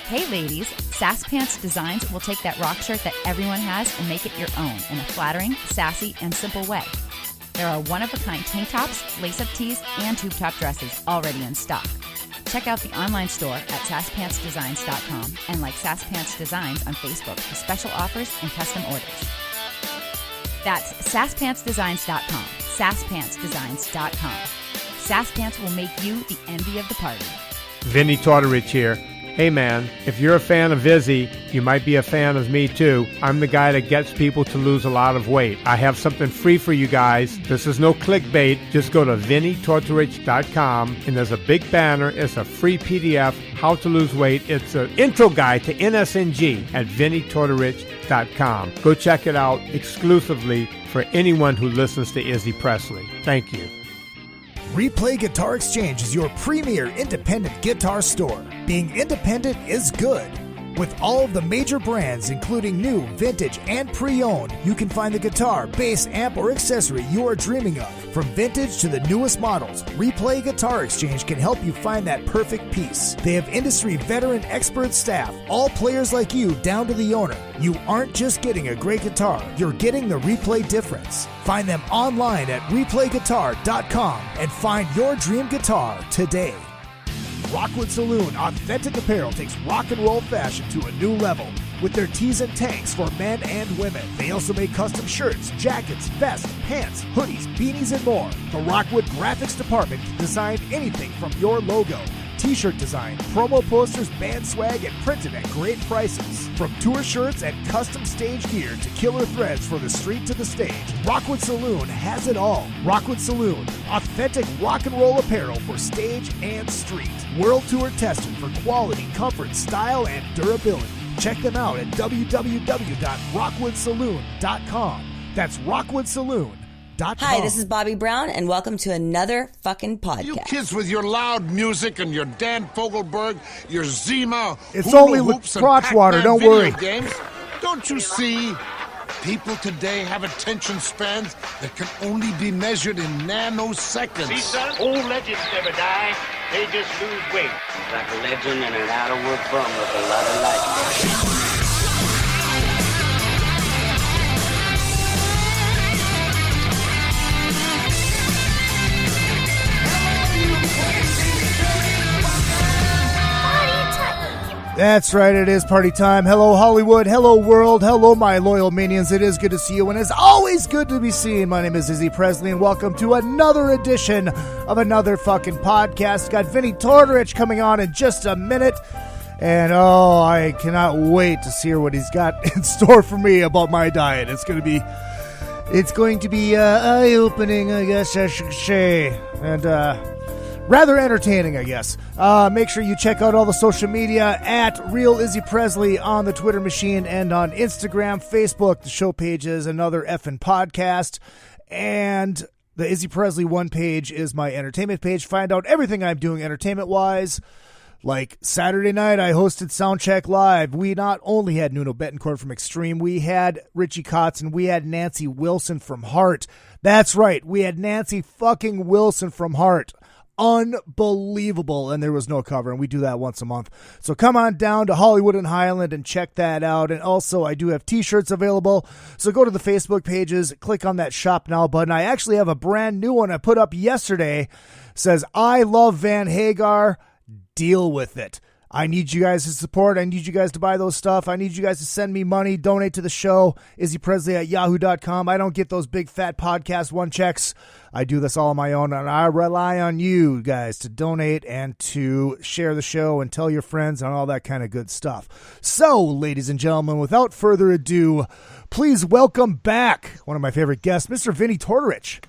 Hey ladies, Sass Pants Designs will take that rock shirt that everyone has and make it your own in a flattering, sassy, and simple way. There are one-of-a-kind tank tops, lace-up tees, and tube top dresses already in stock. Check out the online store at sasspantsdesigns.com and like Sass Pants Designs on Facebook for special offers and custom orders. That's sasspantsdesigns.com, sasspantsdesigns.com. Sass Pants will make you the envy of the party. Vinnie Torotorich here. Hey man, if you're a fan of Izzy, you might be a fan of me too. I'm the guy that gets people to lose a lot of weight. I have something free for you guys. This is no clickbait. Just go to VinnieTorotorich.com and there's a big banner. It's a free PDF, how to lose weight. It's an intro guide to NSNG at VinnieTorotorich.com. Go check it out exclusively for anyone who listens to Izzy Presley. Thank you. Replay Guitar Exchange is your premier independent guitar store. Being independent is good. With all of the major brands, including new, vintage, and pre-owned, you can find the guitar, bass, amp, or accessory you are dreaming of. From vintage to the newest models, Replay Guitar Exchange can help you find that perfect piece. They have industry veteran expert staff, all players like you down to the owner. You aren't just getting a great guitar, you're getting the Replay difference. Find them online at replayguitar.com and find your dream guitar today. Rockwood Saloon Authentic Apparel takes rock and roll fashion to a new level with their tees and tanks for men and women. They also make custom shirts, jackets, vests, pants, hoodies, beanies, and more. The Rockwood Graphics Department can design anything from your logo, t-shirt design, promo posters, band swag, and printed at great prices. From tour shirts and custom stage gear to killer threads for the street to the stage, Rockwood Saloon has it all. Rockwood Saloon, authentic rock and roll apparel for stage and street. World tour tested for quality, comfort, style, and durability. Check them out at www.rockwoodsaloon.com. That's rockwoodsaloon.com. Hi, this is Bobby Brown, and welcome to another fucking podcast. You kids with your loud music and your Dan Fogelberg, your Zima, it's hula only hoops and crotch water, Pac-Man don't worry. video games. Don't you see? People today have attention spans that can only be measured in nanoseconds. See, son, old legends never die. They just lose weight. Like a legend and an out-of-work bum with a lot of life. That's right, it is party time. Hello, Hollywood. Hello, world. Hello, my loyal minions. It is good to see you, and it's always good to be seen. My name is Izzy Presley, and welcome to another edition of another fucking podcast. Got Vinnie Torotorich coming on in just a minute, and oh, I cannot wait to hear what he's got in store for me about my diet. It's going to be eye-opening, I guess I should say, and rather entertaining, I guess. Make sure you check out all the social media at Real Izzy Presley on the Twitter machine and on Instagram, Facebook. The show page is Another Effin' Podcast. And the Izzy Presley one page is my entertainment page. Find out everything I'm doing entertainment-wise. Like Saturday night, I hosted Soundcheck Live. We not only had Nuno Betancourt from Extreme, we had Richie Kotzen, we had Nancy Wilson from Heart. That's right, we had Nancy fucking Wilson from Heart. Unbelievable, and there was no cover, and we do that once a month. So come on down to Hollywood and Highland and check that out. And also, I do have t-shirts available, so go to the Facebook pages, click on that Shop Now button. I actually have a brand new one I put up yesterday. It says, I love Van Hagar, deal with it. I need you guys to support. I need you guys to buy those stuff. I need you guys to send me money, donate to the show, IzzyPresley at yahoo.com. I don't get those big fat podcast one checks. I do this all on my own, and I rely on you guys to donate and to share the show and tell your friends and all that kind of good stuff. So, ladies and gentlemen, without further ado, please welcome back one of my favorite guests, Mr. Vinnie Torotorich.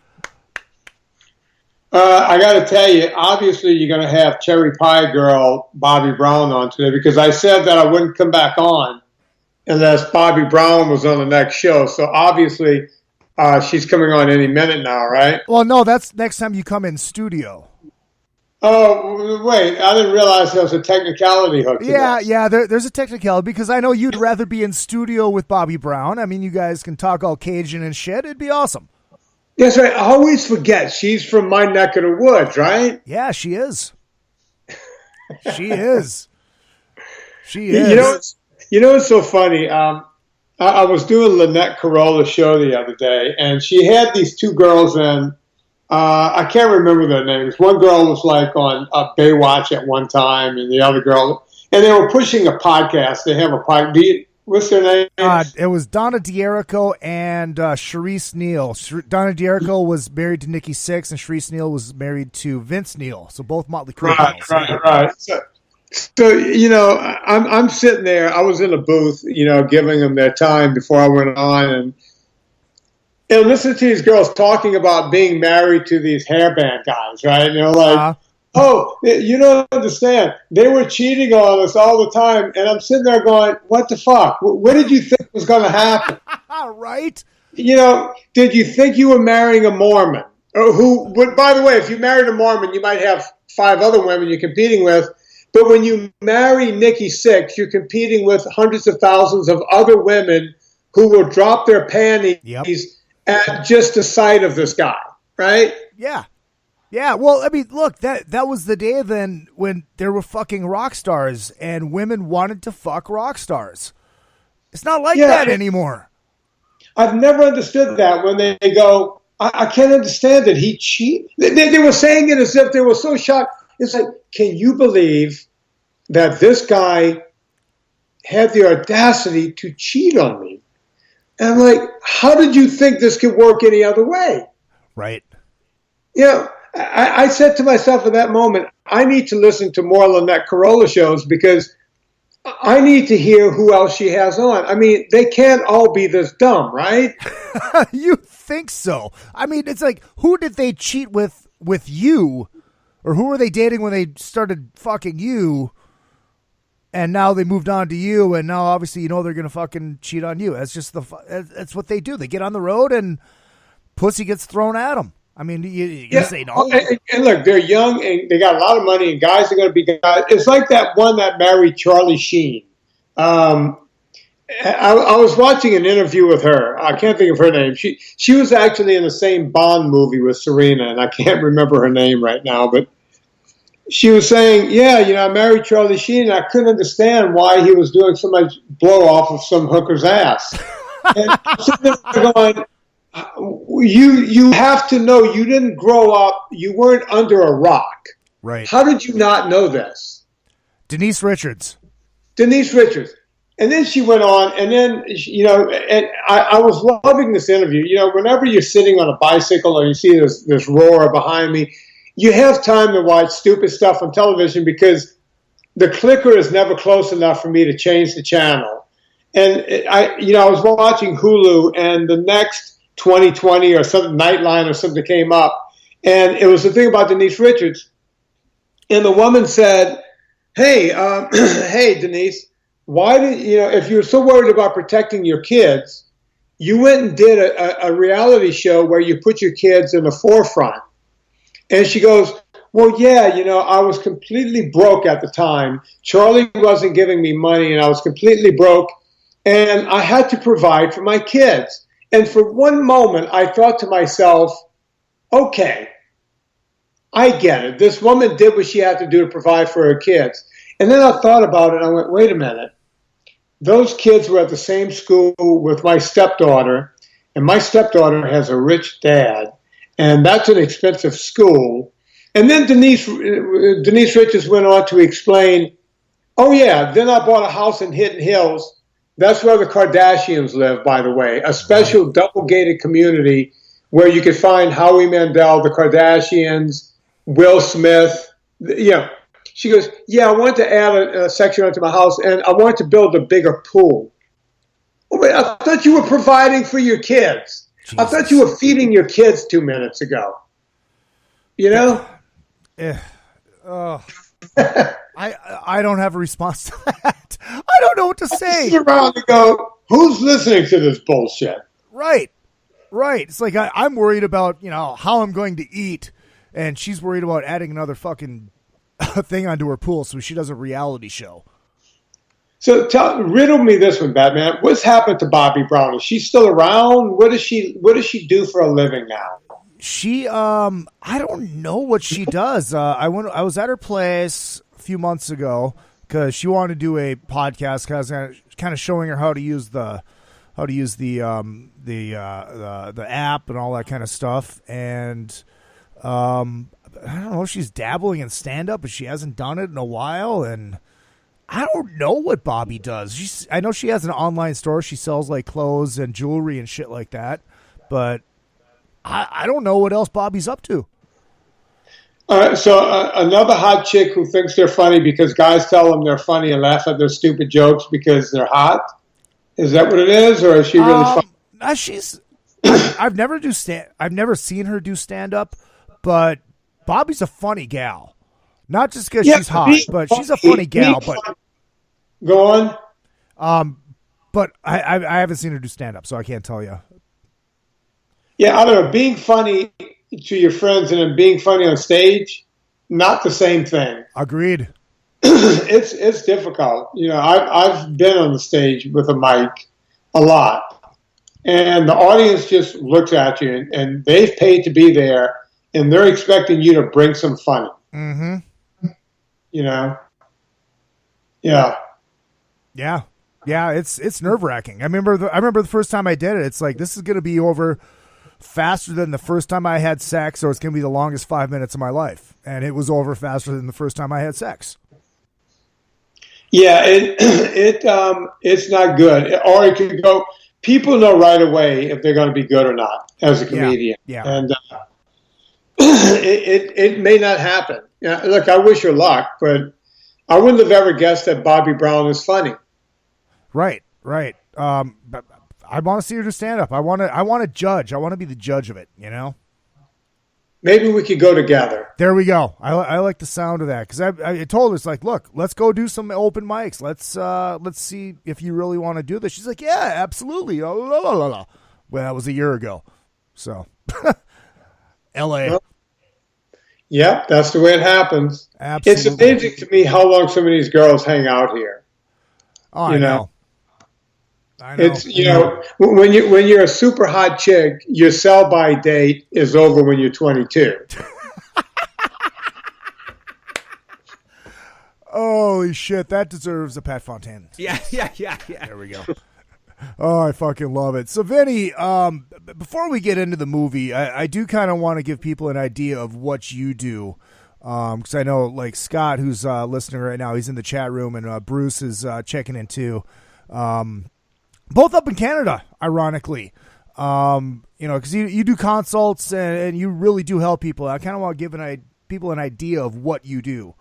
I got to tell you, obviously you're going to have Cherry Pie Girl Bobby Brown on today because I said that I wouldn't come back on unless Bobby Brown was on the next show. So obviously she's coming on any minute now, right? Well, no, that's next time you come in studio. Oh, wait, I didn't realize there was a technicality hook to that. Yeah, there's a technicality because I know you'd rather be in studio with Bobby Brown. I mean, you guys can talk all Cajun and shit. It'd be awesome. That's right. I always forget. She's from my neck of the woods, right? Yeah, she is. She is. She is. You know what's so funny? I was doing Lynette Carolla's show the other day, and she had these two girls in. I can't remember their names. One girl was like on Baywatch at one time, and the other girl, and they were pushing a podcast. They have a podcast. What's their name? It was Donna D'Erico and Sharice Neal. Donna D'Erico was married to Nikki Sixx, and Sharice Neal was married to Vince Neal. So both Motley Crue. Right. So I'm sitting there. I was in a booth, giving them their time before I went on, and listen to these girls talking about being married to these hairband guys, right? And they're like, oh, you don't understand. They were cheating on us all the time. And I'm sitting there going, what the fuck? What did you think was going to happen? Right. Did you think you were marrying a Mormon? By the way, if you married a Mormon, you might have 5 other women you're competing with. But when you marry Nikki Sixx, you're competing with hundreds of thousands of other women who will drop their panties at just the sight of this guy, right? Yeah. Yeah, well, I mean, look, that was the day then when there were fucking rock stars and women wanted to fuck rock stars. It's not like that anymore. I've never understood that when they go, I can't understand it. He cheat. They were saying it as if they were so shocked. It's like, can you believe that this guy had the audacity to cheat on me? And I'm like, how did you think this could work any other way? Right. I said to myself in that moment, I need to listen to more Lynette Carolla shows because I need to hear who else she has on. I mean, they can't all be this dumb, right? You think so? I mean, it's like, who did they cheat with you? Or who were they dating when they started fucking you? And now they moved on to you, and now obviously they're going to fucking cheat on you. That's just that's what they do. They get on the road and pussy gets thrown at them. I mean, you say no. And look, they're young and they got a lot of money, and guys are going to be guys. It's like that one that married Charlie Sheen. I was watching an interview with her. I can't think of her name. She was actually in the same Bond movie with Serena, and I can't remember her name right now, but she was saying, I married Charlie Sheen, and I couldn't understand why he was doing so much blow off of some hooker's ass. And I'm sitting there going, you have to know you didn't grow up, you weren't under a rock. Right. How did you not know this? Denise Richards. And then she went on, and then, and I was loving this interview. Whenever you're sitting on a bicycle or you see this roar behind me, you have time to watch stupid stuff on television because the clicker is never close enough for me to change the channel. And I was watching Hulu, and the next 2020 or something, Nightline or something came up, and it was the thing about Denise Richards. And the woman said, hey, Denise, why did, if you're so worried about protecting your kids, you went and did a reality show where you put your kids in the forefront. And she goes, well, I was completely broke at the time. Charlie wasn't giving me money, and I was completely broke, and I had to provide for my kids. And for one moment, I thought to myself, okay, I get it. This woman did what she had to do to provide for her kids. And then I thought about it, and I went, wait a minute. Those kids were at the same school with my stepdaughter, and my stepdaughter has a rich dad, and that's an expensive school. And then Denise Richards went on to explain, then I bought a house in Hidden Hills. That's where the Kardashians live, by the way, a special double-gated community where you could find Howie Mandel, the Kardashians, Will Smith. She goes, I wanted to add a section onto my house, and I wanted to build a bigger pool. Oh, wait, I thought you were providing for your kids. Jesus. I thought you were feeding your kids 2 minutes ago. I don't have a response to that. I don't know what to say. I sit around and go, who's listening to this bullshit? Right. It's like I'm worried about, how I'm going to eat, and she's worried about adding another fucking thing onto her pool so she does a reality show. So riddle me this one, Batman. What's happened to Bobby Brown? Is she still around? What does she do for a living now? She I don't know what she does. I was at her place a few months ago because she wanted to do a podcast because I was kind of showing her how to use the app and all that kind of stuff. And I don't know if she's dabbling in stand-up, but she hasn't done it in a while. And I don't know what Bobby does. I know she has an online store. She sells like clothes and jewelry and shit like that. But I don't know what else Bobby's up to. So another hot chick who thinks they're funny because guys tell them they're funny and laugh at their stupid jokes because they're hot. Is that what it is, or is she really funny? I've never seen her do stand up, but Bobby's a funny gal. Not just because she's hot, but she's a funny gal. But go on. But I haven't seen her do stand up, so I can't tell you. Yeah, I don't know. Being funny to your friends and then being funny on stage, not the same thing. Agreed. It's difficult. You know, I've been on the stage with a mic a lot, and the audience just looks at you, and they've paid to be there, and they're expecting you to bring some funny. Mm-hmm. You know? Yeah. Yeah. Yeah, it's nerve-wracking. I remember the first time I did it, it's like, this is going to be over faster than the first time I had sex, or it's going to be the longest 5 minutes of my life. And it was over faster than the first time I had sex. Yeah, it's not good. Or it could go, people know right away if they're going to be good or not as a comedian. Yeah. And it may not happen. Yeah, look, I wish her luck, but I wouldn't have ever guessed that Bobby Brown is funny. Right. But I want to see her do stand up. I want to judge. I want to be the judge of it, you know? Maybe we could go together. There we go. I like the sound of that, because I told her, it's like, look, let's go do some open mics. Let's see if you really want to do this. She's like, yeah, absolutely. La, la, la, la. Well, that was a year ago. So, L.A. Well, yep, that's the way it happens. Absolutely. It's amazing to me how long some of these girls hang out here. Oh, I know. It's, you know, when you're a super hot chick, your sell-by date is over when you're 22. Holy shit, that deserves a Pat Fontaine. Yeah. There we go. Oh, I fucking love it. So, Vinny, before we get into the movie, I do kind of want to give people an idea of what you do. Because I know, like, Scott, who's listening right now, he's in the chat room, and Bruce is checking in too. Both up in Canada, ironically. Because you do consults and you really do help people. I kind of want to give people an idea of what you do.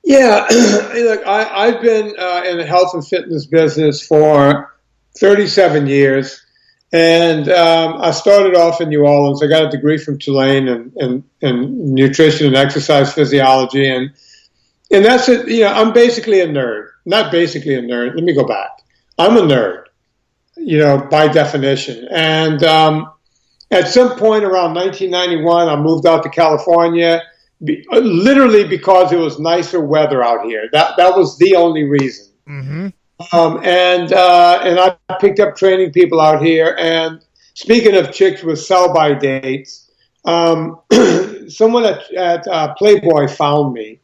Yeah, look, I've been in the health and fitness business for 37 years. And I started off in New Orleans. I got a degree from Tulane in nutrition and exercise physiology. And that's it. You know, I'm basically a nerd. Not basically a nerd. Let me go back. I'm a nerd, you know, by definition. And at some point around 1991, I moved out to California, literally because it was nicer weather out here. That was the only reason. Mm-hmm. And I picked up training people out here. And speaking of chicks with sell-by dates, someone at Playboy found me.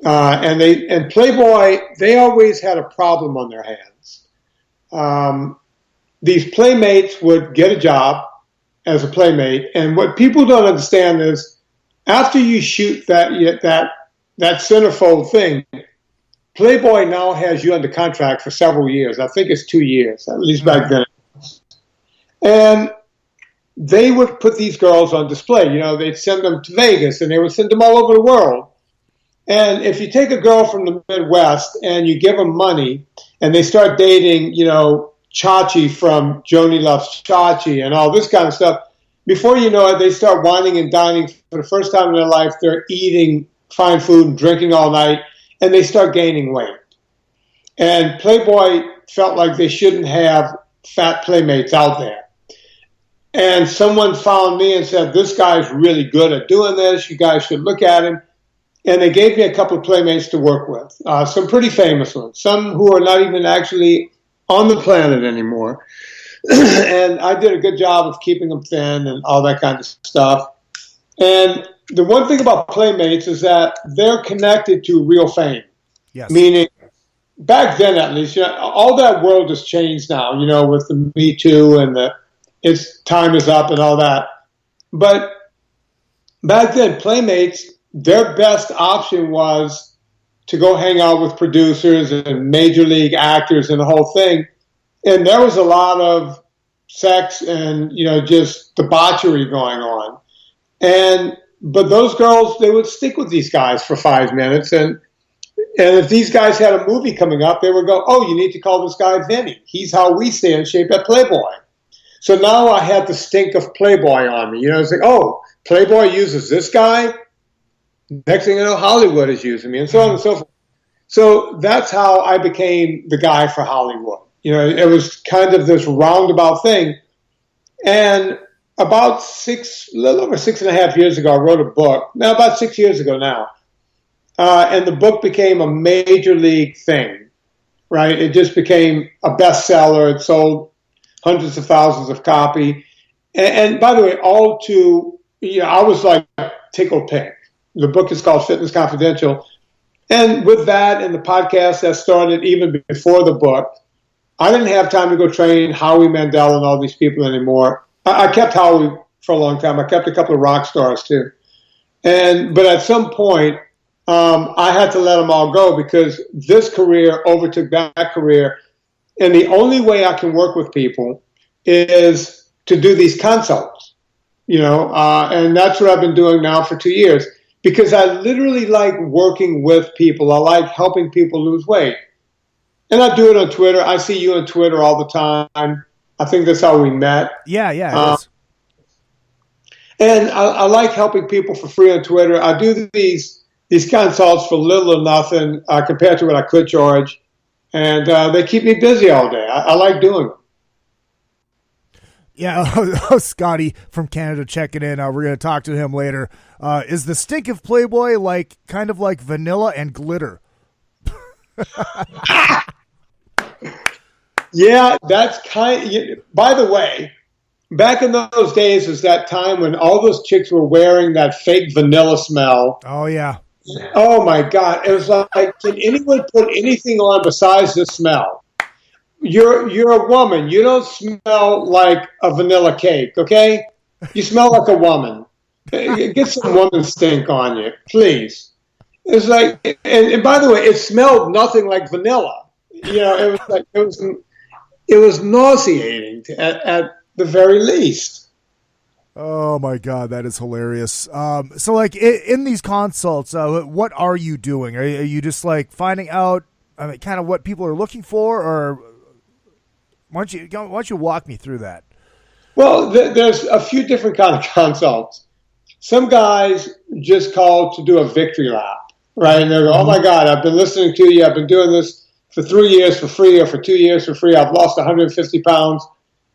And Playboy, they always had a problem on their hands. These playmates would get a job as a playmate, and what people don't understand is after you shoot that centerfold thing, Playboy now has you under contract for several years. I think it's 2 years, at least back then. And they would put these girls on display. You know, they'd send them to Vegas, and they would send them all over the world. And if you take a girl from the Midwest and you give them money and they start dating, you know, Chachi from Joni Loves Chachi and all this kind of stuff, before you know it, they start whining and dining for the first time in their life. They're eating fine food and drinking all night, and they start gaining weight. And Playboy felt like they shouldn't have fat playmates out there. And someone found me and said, this guy's really good at doing this. You guys should look at him. And they gave me a couple of playmates to work with, some pretty famous ones, some who are not even actually on the planet anymore. And I did a good job of keeping them thin and all that kind of stuff. And the one thing about playmates is that they're connected to real fame. Yes. Meaning, back then at least, all that world has changed now, with the Me Too and its time is up and all that. But back then, Playmates, their best option was to go hang out with producers and major league actors and the whole thing. And there was a lot of sex and, just debauchery going on. But those girls, they would stick with these guys for 5 minutes. And if these guys had a movie coming up, they would go, oh, you need to call this guy Vinnie. He's how we stay in shape at Playboy. So now I had the stink of Playboy on me. It's like, oh, Playboy uses this guy. Next thing you know, Hollywood is using me, and so on and so forth. So that's how I became the guy for Hollywood. It was kind of this roundabout thing. And about a little over 6.5 years ago, I wrote a book. Now, about 6 years ago now. And the book became a major league thing, right? It just became a bestseller. It sold hundreds of thousands of copies. And by the way, I was like tickled pink. The book is called Fitness Confidential. And with that and the podcast that started even before the book, I didn't have time to go train Howie Mandel and all these people anymore. I kept Howie for a long time. I kept a couple of rock stars too. But at some point, I had to let them all go because this career overtook that career. And the only way I can work with people is to do these consults, and that's what I've been doing now for 2 years because I literally like working with people. I like helping people lose weight. And I do it on Twitter. I see you on Twitter all the time. I think that's how we met. Yeah, it is. And I like helping people for free on Twitter. I do these consults for little or nothing compared to what I could charge. And they keep me busy all day. I like doing them. Yeah, Scotty from Canada checking in. We're going to talk to him later. Is the stink of Playboy kind of like vanilla and glitter? Yeah, that's by the way, back in those days was that time when all those chicks were wearing that fake vanilla smell. Oh, yeah. Oh, my God. It was like, can anyone put anything on besides the smell? You're a woman. You don't smell like a vanilla cake, okay? You smell like a woman. Get some woman stink on you, please. It's like, and by the way, it smelled nothing like vanilla. It was like it was nauseating at the very least. Oh my God, that is hilarious. So in these consults, what are you doing? Are you just finding out kind of what people are looking for, or why don't you walk me through that? Well, there's a few different kind of consults. Some guys just call to do a victory lap, right? And they go, oh my God, I've been listening to you. I've been doing this for 3 years for free or for 2 years for free. I've lost 150 pounds.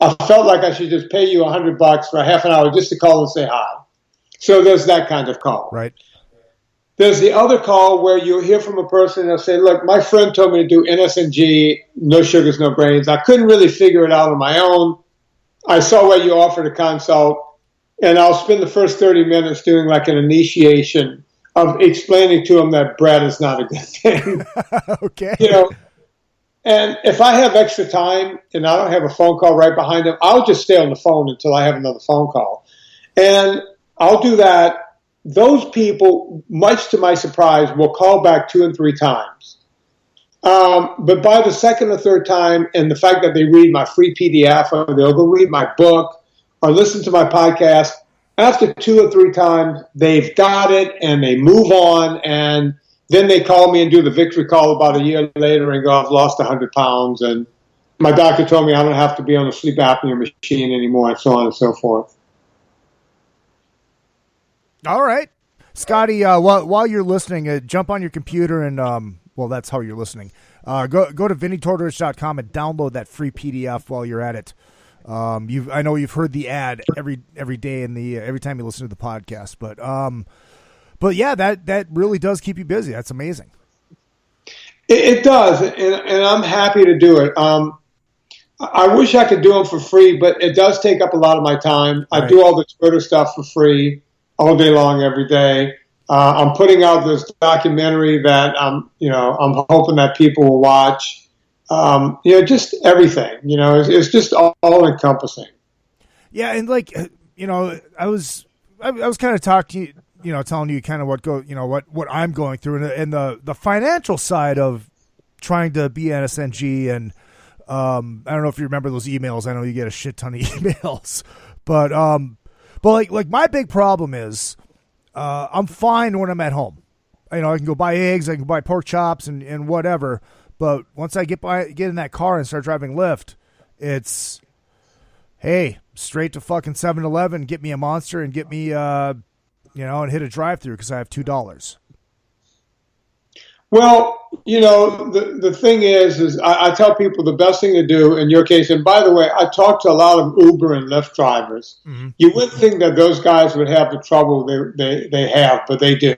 I felt like I should just pay you $100 for a half an hour just to call and say hi. So there's that kind of call. Right. There's the other call where you hear from a person and they'll say, look, my friend told me to do NSNG, no sugars, no grains. I couldn't really figure it out on my own. I saw where you offered a consult, and I'll spend the first 30 minutes doing an initiation of explaining to them that bread is not a good thing. Okay. And if I have extra time and I don't have a phone call right behind them, I'll just stay on the phone until I have another phone call. And I'll do that. Those people, much to my surprise, will call back 2 and 3 times. But by the second or third time, and the fact that they read my free PDF, or they'll go read my book, or listen to my podcast, after 2 or 3 times, they've got it and they move on, and then they call me and do the victory call about a year later and go, I've lost 100 pounds, and my doctor told me I don't have to be on a sleep apnea machine anymore, and so on and so forth. All right. Scotty, while you're listening, jump on your computer and, that's how you're listening. Go to VinnieTorotorich.com and download that free PDF while you're at it. I know you've heard the ad every day every time you listen to the podcast, but yeah, that really does keep you busy. That's amazing. It does, and I'm happy to do it. I wish I could do them for free, but it does take up a lot of my time. Right. I do all the Twitter stuff for free all day long, every day. I'm putting out this documentary that I'm hoping that people will watch. Just everything. It's just all encompassing. Yeah, and I was kind of talking to you, telling you kind of what I'm going through, and the financial side of trying to be NSNG, and I don't know if you remember those emails. I know you get a shit ton of emails, but like my big problem is I'm fine when I'm at home. I can go buy eggs, I can buy pork chops and whatever. But once I get in that car and start driving Lyft, it's, hey, straight to fucking 7-Eleven, get me a Monster and get me, and hit a drive-through because I have $2. Well, the thing is I tell people the best thing to do in your case, and by the way, I talk to a lot of Uber and Lyft drivers. Mm-hmm. You wouldn't think that those guys would have the trouble they have, but they do.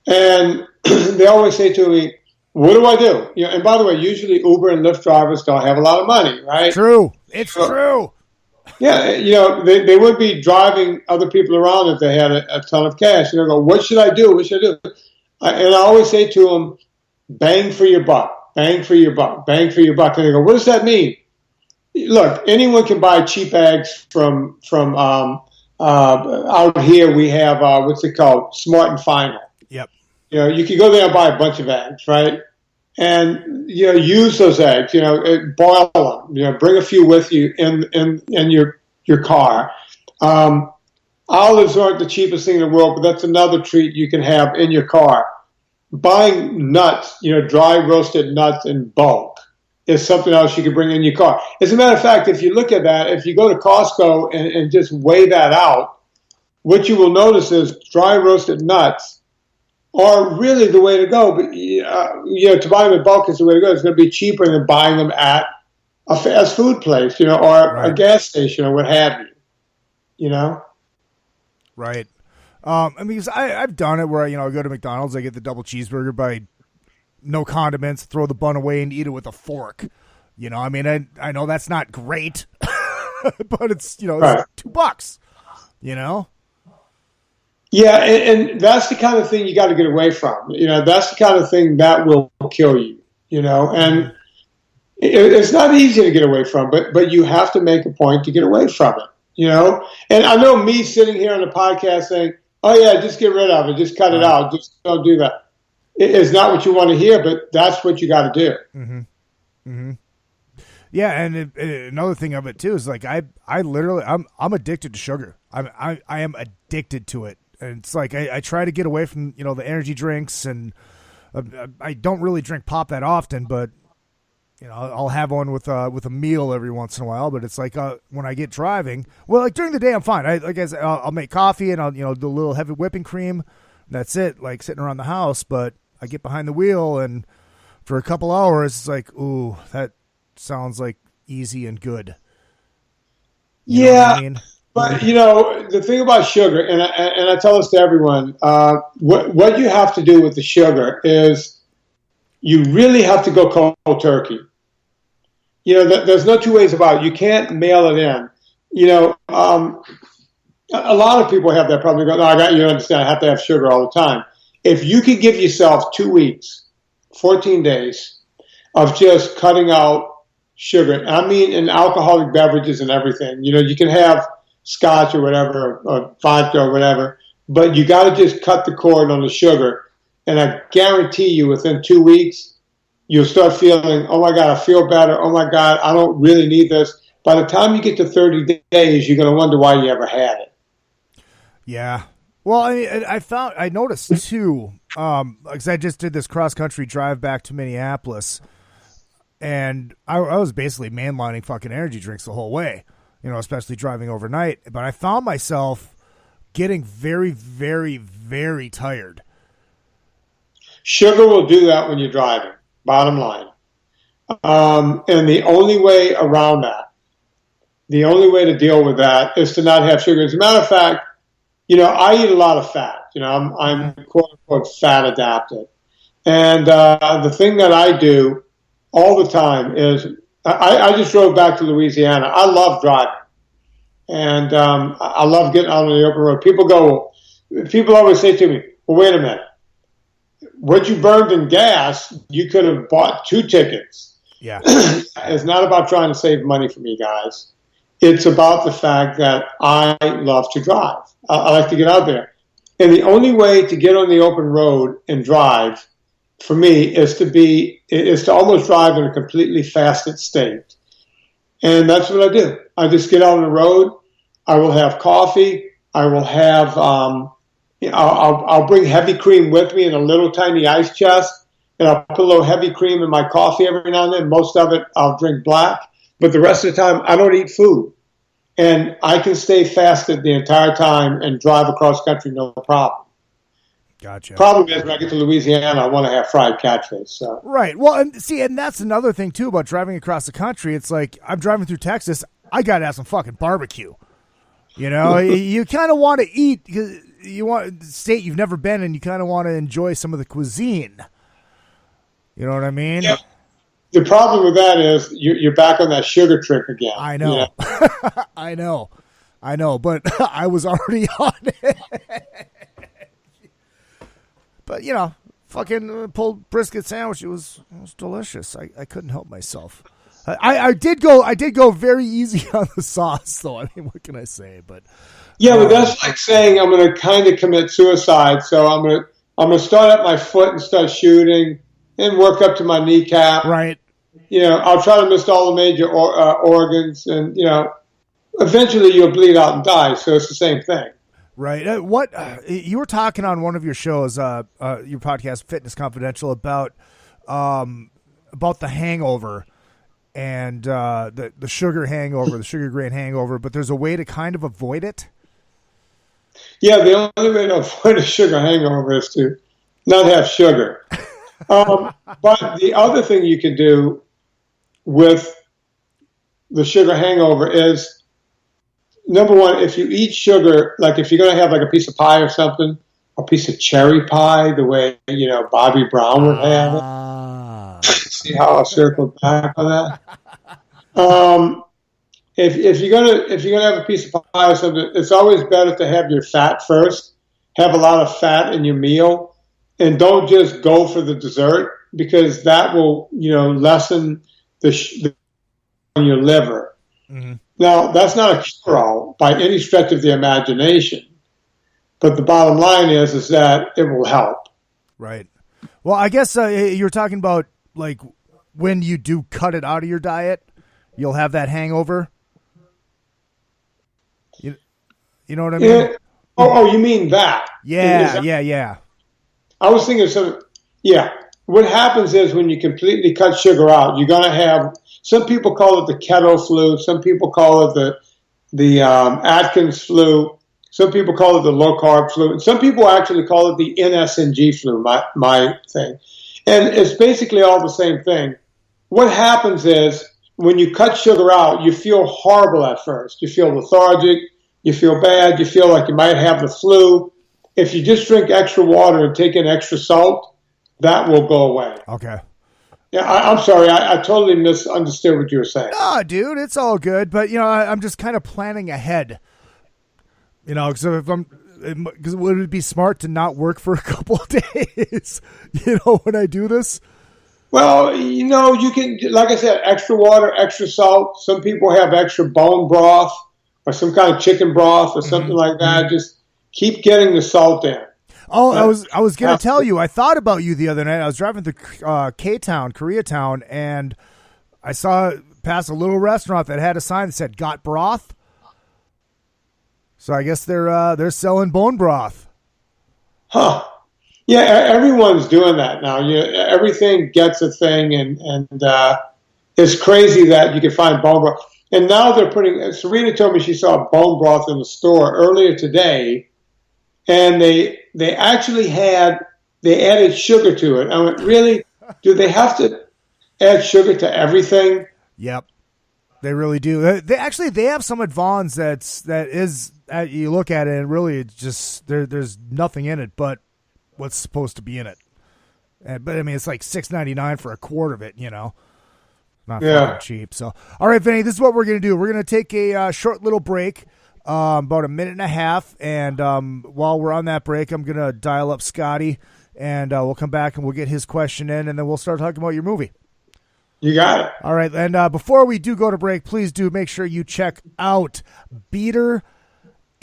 And they always say to me, what do I do? And by the way, usually Uber and Lyft drivers don't have a lot of money, right? True. It's true. Yeah, they would be driving other people around if they had a ton of cash. And they go, what should I do? What should I do? And I always say to them, bang for your buck, bang for your buck, bang for your buck. And they go, what does that mean? Look, anyone can buy cheap eggs from out here. We have, what's it called? Smart and Final. Yep. You can go there and buy a bunch of eggs, right? And, use those eggs, boil them, bring a few with you in your car. Olives aren't the cheapest thing in the world, but that's another treat you can have in your car. Buying nuts, dry roasted nuts in bulk is something else you can bring in your car. As a matter of fact, if you look at that, if you go to Costco and just weigh that out, what you will notice is dry roasted nuts are really the way to go. But to buy them in bulk is the way to go. It's going to be cheaper than buying them at a fast food place, or right. A gas station or what have you. Right. Because I've done it where, I go to McDonald's, I get the double cheeseburger by no condiments, throw the bun away and eat it with a fork. I know that's not great, but it's, right. It's $2, Yeah. And that's the kind of thing you got to get away from. That's the kind of thing that will kill you, and it's not easy to get away from, but you have to make a point to get away from it. And I know me sitting here on the podcast saying, oh yeah, just get rid of it. Just cut it out. Just don't do that. It's not what you want to hear, but that's what you got to do. Mm-hmm. Mm-hmm. Yeah. And another thing of it too, is like, I literally, I'm addicted to sugar. I am addicted to it. And it's like, I try to get away from, the energy drinks, and I don't really drink pop that often, but I'll have one with a meal every once in a while. But it's like when I get driving, well, like during the day I'm fine. I'll make coffee and I'll do a little heavy whipping cream. That's it, like sitting around the house. But I get behind the wheel, and for a couple hours, it's like, ooh, that sounds like easy and good. You know what I mean? But the thing about sugar, and I tell this to everyone, what you have to do with the sugar is you really have to go cold turkey. There's no two ways about it. You can't mail it in. A lot of people have that problem. They go, no, you understand, I have to have sugar all the time. If you could give yourself 2 weeks, 14 days of just cutting out sugar, I mean in alcoholic beverages and everything, you can have scotch or whatever, or vodka or whatever, but you got to just cut the cord on the sugar. And I guarantee you within 2 weeks, you'll start feeling, oh my God, I feel better. Oh my God, I don't really need this. By the time you get to 30 days, you're going to wonder why you ever had it. Yeah. Well, I noticed too, because I just did this cross-country drive back to Minneapolis, and I was basically mainlining fucking energy drinks the whole way, especially driving overnight. But I found myself getting very, very, very tired. Sugar will do that when you're driving, bottom line. And the only way around that, the only way to deal with that is to not have sugar. As a matter of fact, I eat a lot of fat. I'm quote unquote fat adapted. And the thing that I do all the time is I just drove back to Louisiana. I love driving. And I love getting out on the open road. People go, people always say to me, well, wait a minute. What you burned in gas, you could have bought 2 tickets. Yeah. It's not about trying to save money for me, guys. It's about the fact that I love to drive. I like to get out there. And the only way to get on the open road and drive, for me, is to almost drive in a completely fasted state. And that's what I do. I just get out on the road. I will have coffee. I will have, I'll bring heavy cream with me in a little tiny ice chest. And I'll put a little heavy cream in my coffee every now and then. Most of it, I'll drink black. But the rest of the time, I don't eat food. And I can stay fasted the entire time and drive across country, no problem. Gotcha. Problem is, when I get to Louisiana, I want to have fried catfish. So. Right. Well, and that's another thing, too, about driving across the country. It's like, I'm driving through Texas. I got to have some fucking barbecue. You know, you kind of want to eat because you want a state you've never been in. You kind of want to enjoy some of the cuisine. You know what I mean? Yeah. The problem with that is you're back on that sugar trick again. I know. You know? I know, but I was already on it. But, you know, fucking pulled brisket sandwich. It was delicious. I couldn't help myself. I did go very easy on the sauce, though. I mean, what can I say? But yeah, but that's like saying I'm going to kind of commit suicide. So I'm going to start at my foot and start shooting and work up to my kneecap. Right. You know, I'll try to miss all the major organs, and you know, eventually you'll bleed out and die. So it's the same thing. Right. What you were talking on one of your shows, your podcast, Fitness Confidential, about the hangover and the sugar hangover, the sugar grain hangover. But there's a way to kind of avoid it. Yeah, the only way to avoid a sugar hangover is to not have sugar. But the other thing you can do with the sugar hangover is, number one, if you eat sugar, like if you're going to have like a piece of pie or something, a piece of cherry pie, the way, you know, Bobby Brown would have it. See how I circled back on that? If you're gonna have a piece of pie or something, it's always better to have your fat first. Have a lot of fat in your meal, and don't just go for the dessert, because that will, you know, lessen the on your liver. Mm-hmm. Now, that's not a cure-all by any stretch of the imagination, but the bottom line is that it will help. Right. Well, I guess you're talking about like when you do cut it out of your diet, you'll have that hangover. You know what I mean? Yeah. Oh, you mean that? Yeah. I was thinking something. Yeah. What happens is when you completely cut sugar out, you're going to have, some people call it the keto flu. Some people call it the Atkins flu. Some people call it the low carb flu. And some people actually call it the NSNG flu, my thing. And it's basically all the same thing. What happens is when you cut sugar out, you feel horrible at first. You feel lethargic. You feel bad. You feel like you might have the flu. If you just drink extra water and take in extra salt, that will go away. Okay. Yeah, I'm sorry. I totally misunderstood what you were saying. No, dude, it's all good. But, you know, I'm just kind of planning ahead. You know, because would it be smart to not work for a couple of days, you know, when I do this? Well, you know, you can, like I said, extra water, extra salt. Some people have extra bone broth or some kind of chicken broth or something like that. Just keep getting the salt in. Oh, I was going to tell you, I thought about you the other night. I was driving through Koreatown, and I saw past a little restaurant that had a sign that said "Got Broth." So I guess they're selling bone broth. Huh. Yeah, everyone's doing that now. Everything gets a thing, and it's crazy that you can find bone broth. And now they're putting. Serena told me she saw bone broth in the store earlier today, and they actually added sugar to it. I went, really? Do they have to add sugar to everything? Yep, they really do. They have some at Vaughn's that is you look at it and really it's just there's nothing in it but what's supposed to be in it. But I mean, it's like $6.99 for a quart of it. You know, not fucking cheap. So, all right, Vinny, this is what we're gonna do. We're gonna take a short little break. about a minute and a half. And while we're on that break, I'm going to dial up Scotty, and we'll come back and we'll get his question in, and then we'll start talking about your movie. You got it. All right. And before we do go to break, please do make sure you check out Beater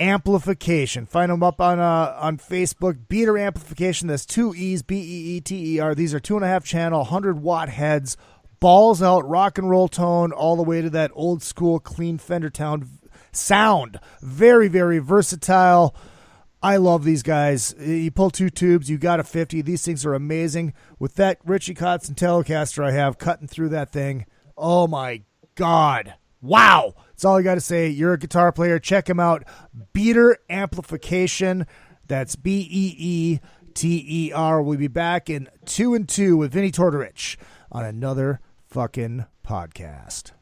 Amplification. Find them up on Facebook. Beater Amplification. That's 2 E's, Beeter. These are 2.5 channel, 100-watt heads, balls out, rock and roll tone, all the way to that old school clean Fender sound. Very, very versatile. I love these guys. You pull 2 tubes, you got a 50. These things are amazing. With that Richie Kotzen Telecaster I have cutting through that thing, oh my God. Wow. That's all I got to say. You're a guitar player. Check him out. Beater Amplification. That's Beeter. We'll be back in 2 and 2 with Vinnie Torotorich on another fucking podcast.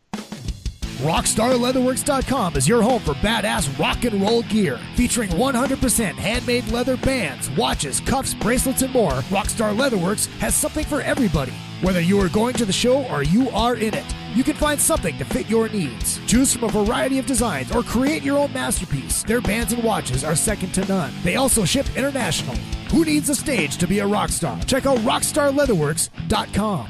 RockstarLeatherworks.com is your home for badass rock and roll gear. Featuring 100% handmade leather bands, watches, cuffs, bracelets, and more, Rockstar Leatherworks has something for everybody. Whether you are going to the show or you are in it, you can find something to fit your needs. Choose from a variety of designs or create your own masterpiece. Their bands and watches are second to none. They also ship internationally. Who needs a stage to be a rock star? Check out RockstarLeatherworks.com.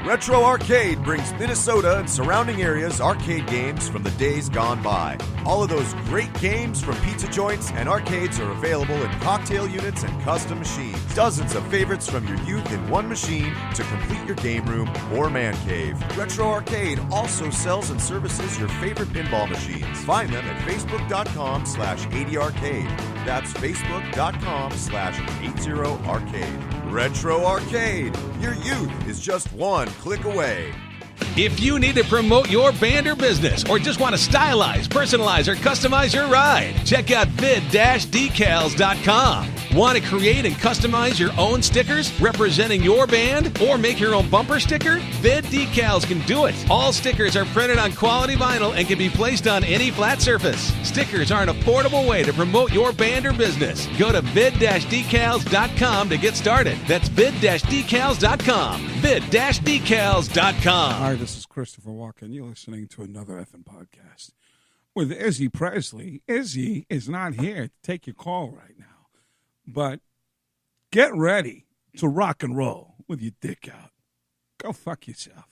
Retro Arcade brings Minnesota and surrounding areas arcade games from the days gone by. All of those great games from pizza joints and arcades are available in cocktail units and custom machines. Dozens of favorites from your youth in one machine to complete your game room or man cave. Retro Arcade also sells and services your favorite pinball machines. Find them at facebook.com/80arcade. That's facebook.com/80arcade. Retro Arcade. Your youth is just one click away. If you need to promote your band or business, or just want to stylize, personalize, or customize your ride, check out vid-decals.com. Want to create and customize your own stickers representing your band, or make your own bumper sticker? Vid Decals can do it. All stickers are printed on quality vinyl and can be placed on any flat surface. Stickers are an affordable way to promote your band or business. Go to vid-decals.com to get started. That's vid-decals.com. vid-decals.com. Hi, this is Christopher Walken. You're listening to another effing podcast with Izzy Presley. Izzy is not here to take your call right now, but get ready to rock and roll with your dick out. Go fuck yourself.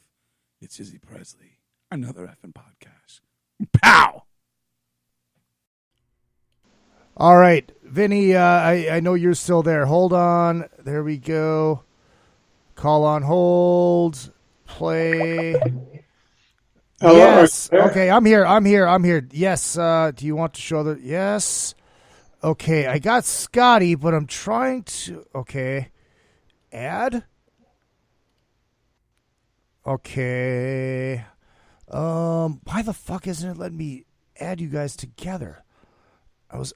It's Izzy Presley, another effing podcast. Pow! All right, Vinny, I know you're still there. Hold on. There we go. Call on hold. Play. Hello, yes. Okay, I'm here. Yes. Do you want to show the... Yes. Okay, I got Scotty, but I'm trying to... Okay. Add? Okay. Why the fuck isn't it letting me add you guys together?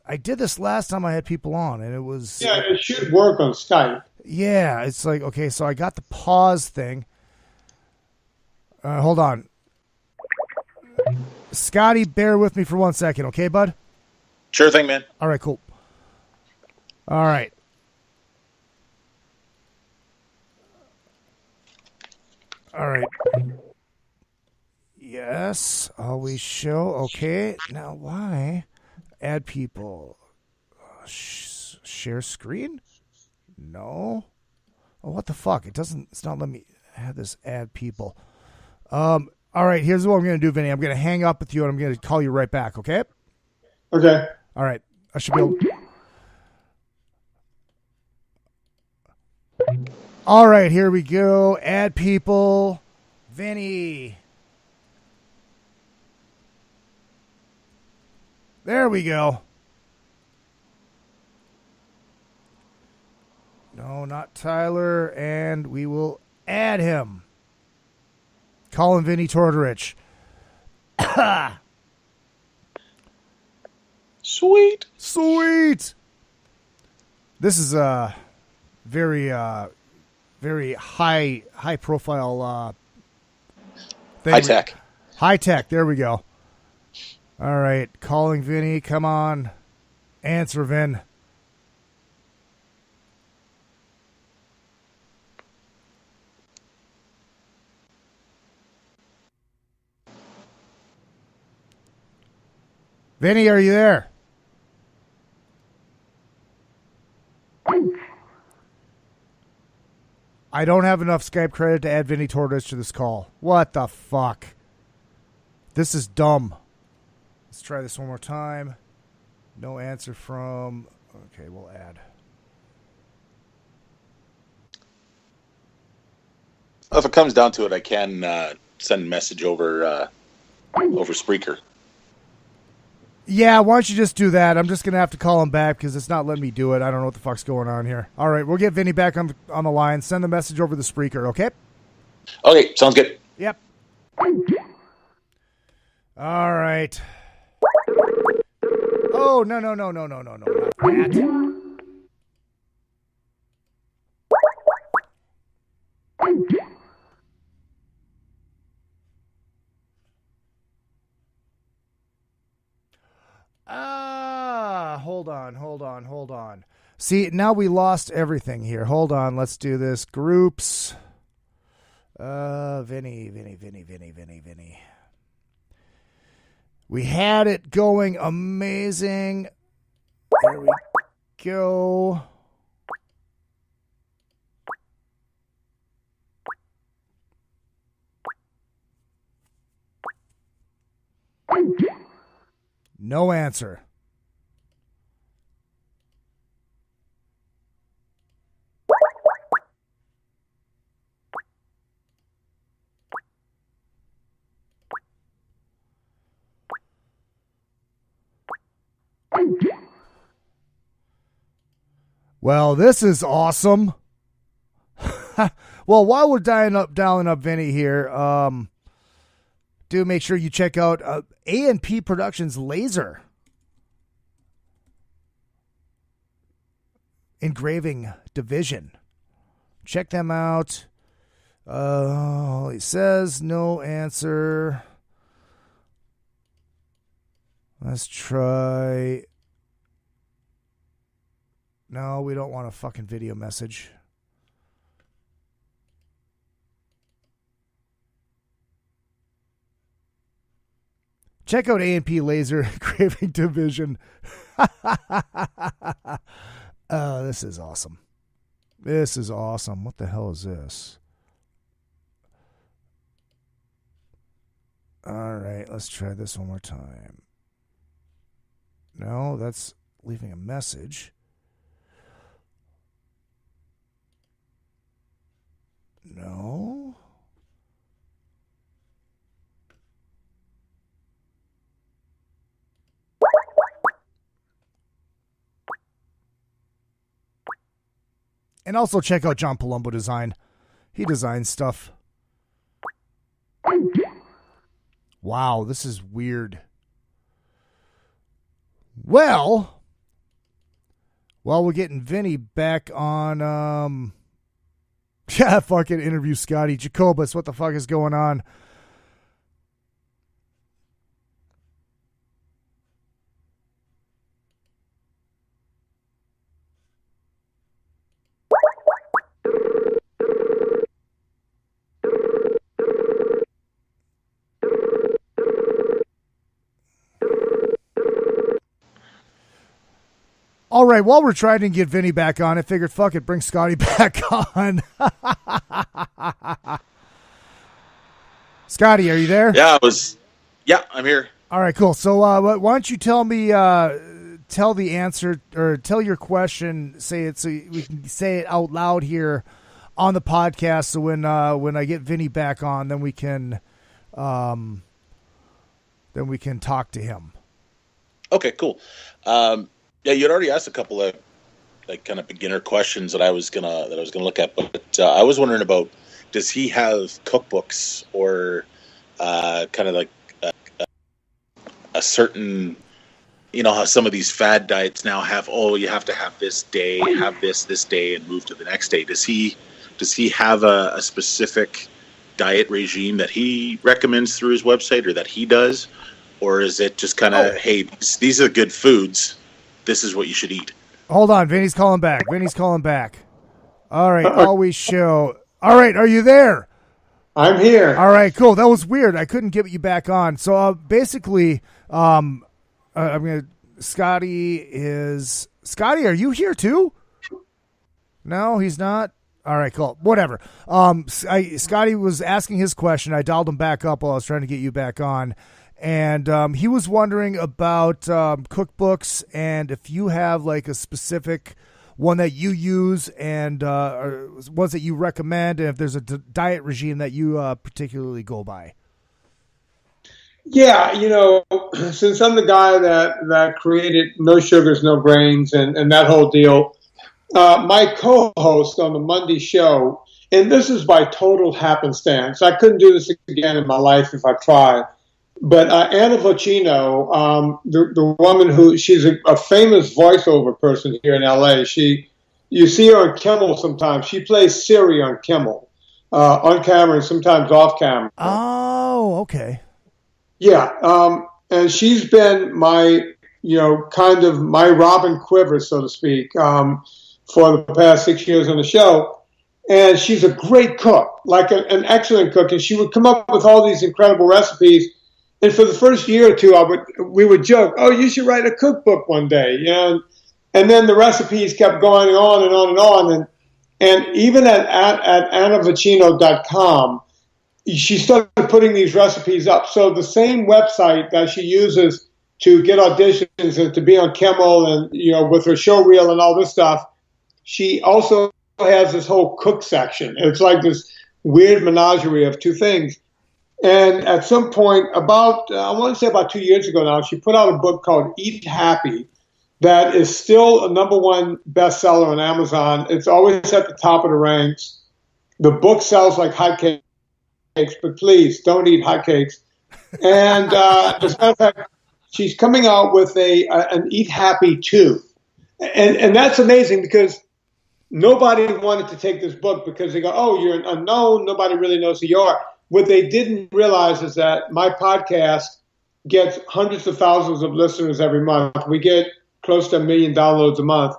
I did this last time I had people on, and it was... Yeah, it should work on Skype. Yeah, it's like, okay, so I got the pause thing. Hold on. Scotty, bear with me for 1 second, okay, bud? Sure thing, man. All right, cool. All right. All right. Yes, always show. Okay, now why? Add people. Share screen? No. Oh, what the fuck? It's not letting me have this add people. All right, here's what I'm going to do, Vinny. I'm going to hang up with you, and I'm going to call you right back, okay? Okay. All right. I should be able... All right, here we go. Add people. Vinny. There we go. No, not Tyler. And we will add him. Call him Vinnie Torotorich. Sweet. This is a very high profile thing. High tech. High tech. There we go. All right, calling Vinny. Come on, answer, Vin. Vinny, are you there? I don't have enough Skype credit to add Vinnie Torotorich to this call. What the fuck? This is dumb. Let's try this one more time. No answer from... Okay, we'll add. If it comes down to it, I can send a message over Spreaker. Yeah, why don't you just do that? I'm just going to have to call him back because it's not letting me do it. I don't know what the fuck's going on here. All right, we'll get Vinny back on the line. Send the message over the Spreaker, okay? Okay, sounds good. Yep. All right. Oh, no. Not that. Hold on. See, now we lost everything here. Hold on, let's do this. Groups. Vinny. We had it going amazing. There we go. No answer. Well, this is awesome. Well, while we're dialing up Vinny here, do make sure you check out A&P Productions Laser Engraving Division. Check them out. He says no answer. Let's try. No, we don't want a fucking video message. Check out A&P Laser Engraving Division. Oh, this is awesome. This is awesome. What the hell is this? All right, let's try this one more time. No, that's leaving a message. No. And also check out John Palumbo Design. He designs stuff. Wow, this is weird. Well, we're getting Vinny back on, yeah, fucking interview Scotty Jacobus. What the fuck is going on? All right, while we're trying to get Vinny back on, I figured, fuck it, bring Scotty back on. Scotty, are you there? Yeah, I'm here. All right, cool. So why don't you tell me, tell the answer, or tell your question, say it so we can say it out loud here on the podcast, so when I get Vinny back on, then we can talk to him. Okay, cool. Yeah, you'd already asked a couple of like kind of beginner questions that I was gonna look at, but I was wondering about, does he have cookbooks or kind of like a certain, you know how some of these fad diets now have, you have to have this day, have this day, and move to the next day. Does he have a specific diet regime that he recommends through his website, or that he does, or is it just kind of, hey, these are good foods, this is what you should eat? Hold on, Vinny's calling back. All right, always show. All right, are you there? I'm here. All right, cool. That was weird. I couldn't get you back on. So basically, Scotty, are you here too? No, he's not. All right, cool. Whatever. Scotty was asking his question. I dialed him back up while I was trying to get you back on. And he was wondering about cookbooks and if you have like a specific one that you use and or ones that you recommend, and if there's a diet regime that you particularly go by. Yeah, since I'm the guy that created No Sugars, No Grains and that whole deal, my co-host on the Monday show, and this is by total happenstance. I couldn't do this again in my life if I tried. But Anna Vocino, the woman she's a famous voiceover person here in LA. You see her on Kimmel sometimes. She plays Siri on Kimmel, on camera and sometimes off camera. Oh, okay. Yeah, and she's been my, kind of my Robin Quiver, so to speak, for the past 6 years on the show. And she's a great cook, like an excellent cook. And she would come up with all these incredible recipes. And for the first year or two, we would joke, "Oh, you should write a cookbook one day." And then the recipes kept going on and on and on. And even at annavocino.com, she started putting these recipes up. So the same website that she uses to get auditions and to be on Kimmel and, with her show reel and all this stuff, she also has this whole cook section. It's like this weird menagerie of two things. And at some point, I want to say about 2 years ago now, she put out a book called Eat Happy that is still a #1 bestseller on Amazon. It's always at the top of the ranks. The book sells like hotcakes, but please don't eat hotcakes. And as a matter of fact, she's coming out with an Eat Happy 2. And that's amazing because nobody wanted to take this book because they go, "Oh, you're an unknown. Nobody really knows who you are." What they didn't realize is that my podcast gets hundreds of thousands of listeners every month. We get close to 1 million downloads a month.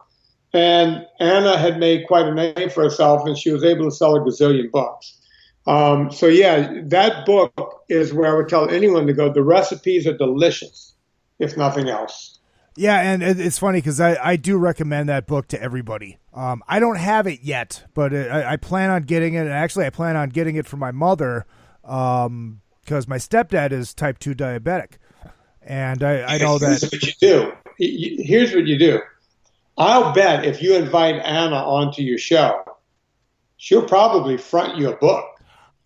And Anna had made quite a name for herself, and she was able to sell a gazillion books. So, yeah, that book is where I would tell anyone to go. The recipes are delicious, if nothing else. Yeah, and it's funny because I do recommend that book to everybody. I don't have it yet, but I plan on getting it. And actually, I plan on getting it for my mother because my stepdad is type 2 diabetic. And I know that. Here's what you do. Here's what you do. I'll bet if you invite Anna onto your show, she'll probably front you a book.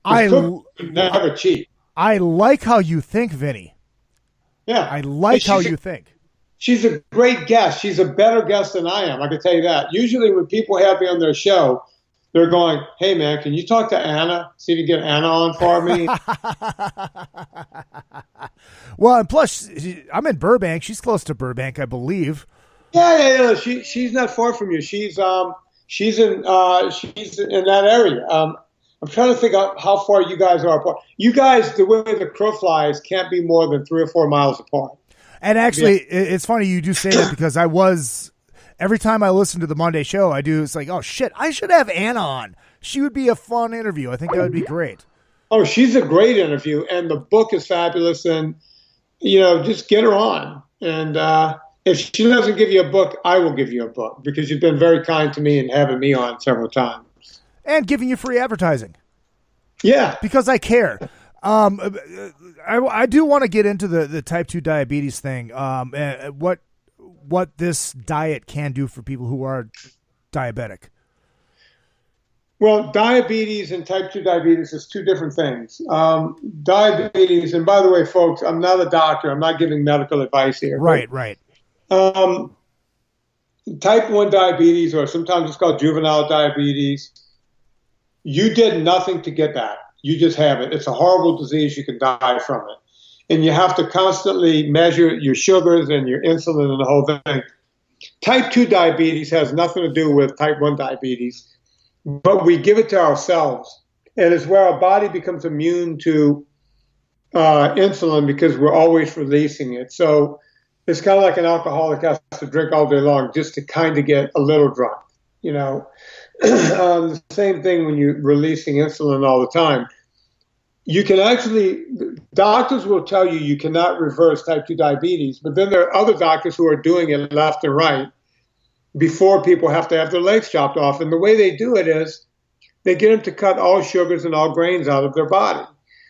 Never cheap. I like how you think, Vinny. Yeah. I like how you think. She's a great guest. She's a better guest than I am. I can tell you that. Usually when people have me on their show, they're going, "Hey, man, can you talk to Anna? See if you get Anna on for me." Well, and plus, I'm in Burbank. She's close to Burbank, I believe. Yeah. She's not far from you. She's in that area. I'm trying to think of how far you guys are apart. You guys, the way the crow flies, can't be more than 3 or 4 miles apart. And actually, it's funny you do say that because every time I listen to the Monday show, it's like, oh, shit, I should have Anna on. She would be a fun interview. I think that would be great. Oh, she's a great interview, and the book is fabulous, and, just get her on. And if she doesn't give you a book, I will give you a book because you've been very kind to me and having me on several times. And giving you free advertising. Yeah. Because I care. I do want to get into the type 2 diabetes thing. What this diet can do for people who are diabetic. Well, diabetes and type 2 diabetes is two different things. Diabetes, and by the way, folks, I'm not a doctor. I'm not giving medical advice here. Right. Type 1 diabetes, or sometimes it's called juvenile diabetes, you did nothing to get that. You just have it. It's a horrible disease. You can die from it. And you have to constantly measure your sugars and your insulin and the whole thing. Type 2 diabetes has nothing to do with type 1 diabetes, but we give it to ourselves. And it's where our body becomes immune to insulin because we're always releasing it. So it's kind of like an alcoholic has to drink all day long just to kind of get a little drunk, The same thing when you're releasing insulin all the time. you can actually, doctors will tell you cannot reverse type 2 diabetes, but then there are other doctors who are doing it left and right before people have to have their legs chopped off. And the way they do it is they get them to cut all sugars and all grains out of their body.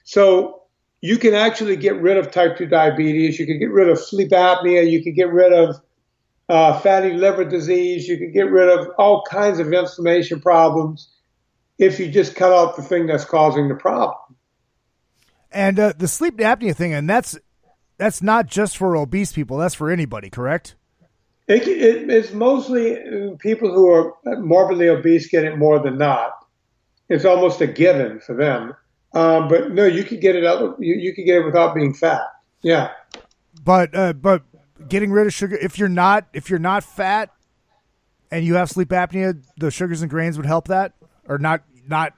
So you can actually get rid of type 2 diabetes. You can get rid of sleep apnea. You can get rid of fatty liver disease. You can get rid of all kinds of inflammation problems if you just cut out the thing that's causing the problem. And the sleep apnea thing, and that's not just for obese people. That's for anybody, correct? It's mostly people who are morbidly obese get it more than not. It's almost a given for them. But no, you could get it out. You could get it without being fat. Yeah. But getting rid of sugar, if you're not fat and you have sleep apnea, the sugars and grains would help that, or not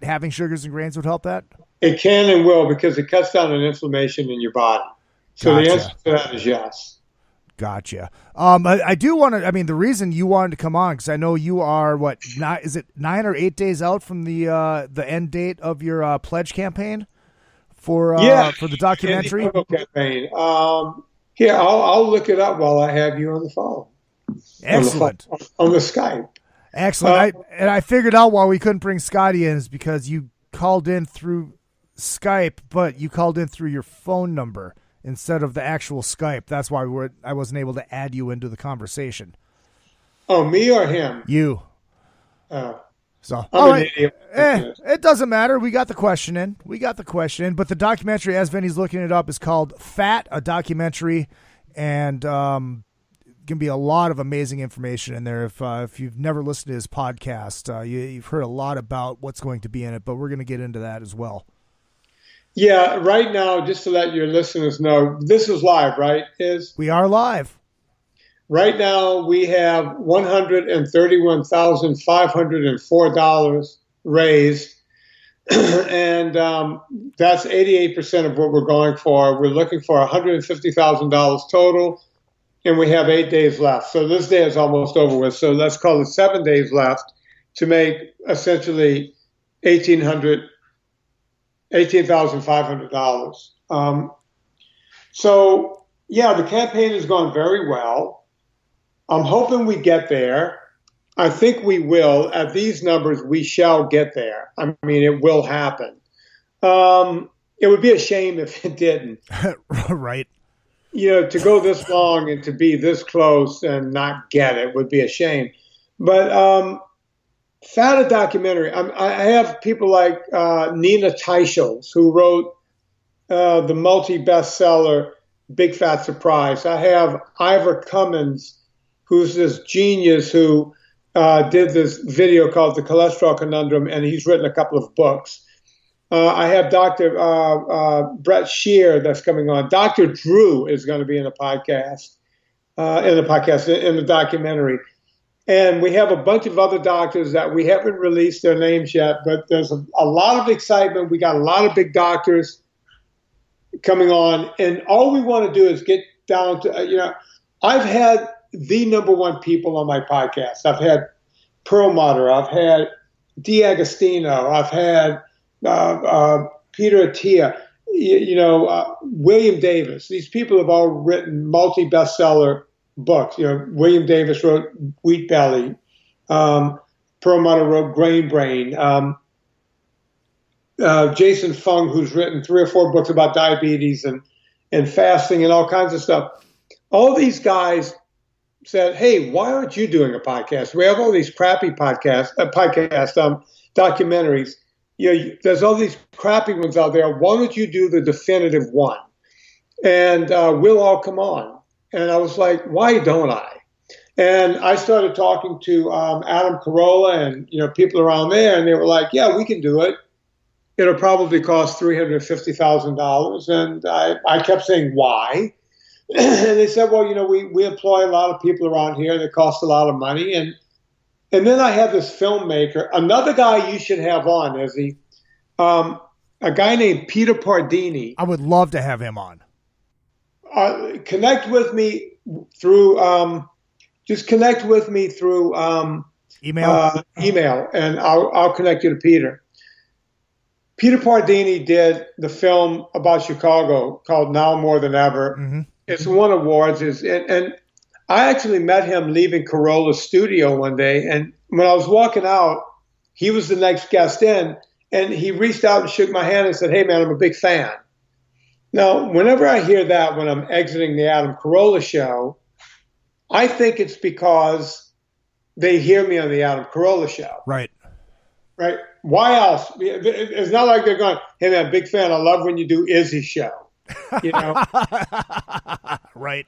having sugars and grains would help that. It can and will, because it cuts down on inflammation in your body. So Gotcha. The answer to that is yes. Gotcha. I do want to. I mean, the reason you wanted to come on, because I know you are is it 9 or 8 days out from the end date of your pledge campaign for the documentary? Campaign. Here, I'll look it up while I have you on the phone. Excellent. On the Skype. Excellent. I figured out why we couldn't bring Scotty in is because you called in through Skype, but you called in through your phone number instead of the actual Skype. That's why I wasn't able to add you into the conversation. Oh, me or him? You. Oh. So, I'm an idiot. It doesn't matter. We got the question in. But the documentary, as Vinny's looking it up, is called Fat, a documentary, and can be a lot of amazing information in there. If you've never listened to his podcast, you've heard a lot about what's going to be in it, but we're going to get into that as well. Yeah, right now, just to let your listeners know, this is live, right? We are live. Right now, we have $131,504 raised, and that's 88% of what we're going for. We're looking for $150,000 total, and we have 8 days left. So this day is almost over with. So let's call it 7 days left to make essentially $18,500. So yeah, the campaign has gone very well. I'm hoping we get there. I think we will. At these numbers, we shall get there. I mean, it will happen. It would be a shame if it didn't. Right. To go this long and to be this close and not get it would be a shame. But Fat, a documentary. I have people like Nina Teicholz, who wrote the multi-bestseller Big Fat Surprise. I have Ivor Cummins, who's this genius who did this video called The Cholesterol Conundrum, and he's written a couple of books. I have Dr. Brett Shear that's coming on. Dr. Drew is going to be in the podcast, in the documentary. And we have a bunch of other doctors that we haven't released their names yet, but there's a lot of excitement. We got a lot of big doctors coming on, and all we want to do is get down to, I've had the number one people on my podcast. I've had Perlmutter, I've had D'Agostino, I've had Peter Attia, William Davis. These people have all written multi-bestseller books. William Davis wrote Wheat Belly. Perlmutter wrote Grain Brain. Jason Fung, who's written 3 or 4 books about diabetes and fasting and all kinds of stuff. All these guys said, "Hey, why aren't you doing a podcast? We have all these crappy documentaries. There's all these crappy ones out there. Why don't you do the definitive one? And we'll all come on." And I was like, "Why don't I?" And I started talking to Adam Carolla and people around there, and they were like, "Yeah, we can do it. It'll probably cost $350,000." And I kept saying, "Why?" And they said, "Well, we employ a lot of people around here, and it costs a lot of money." And then I have this filmmaker, another guy you should have on, Izzy, a guy named Peter Pardini. I would love to have him on. Connect with me through email, and I'll connect you to Peter. Peter Pardini did the film about Chicago called Now More Than Ever. Mm-hmm. It's won awards. And I actually met him leaving Corolla's studio one day. And when I was walking out, he was the next guest in. And he reached out and shook my hand and said, "Hey, man, I'm a big fan." Now, whenever I hear that when I'm exiting the Adam Carolla show, I think it's because they hear me on the Adam Carolla show. Right. Right? Why else? It's not like they're going, "Hey, man, big fan. I love when you do Izzy's show." You know? Right.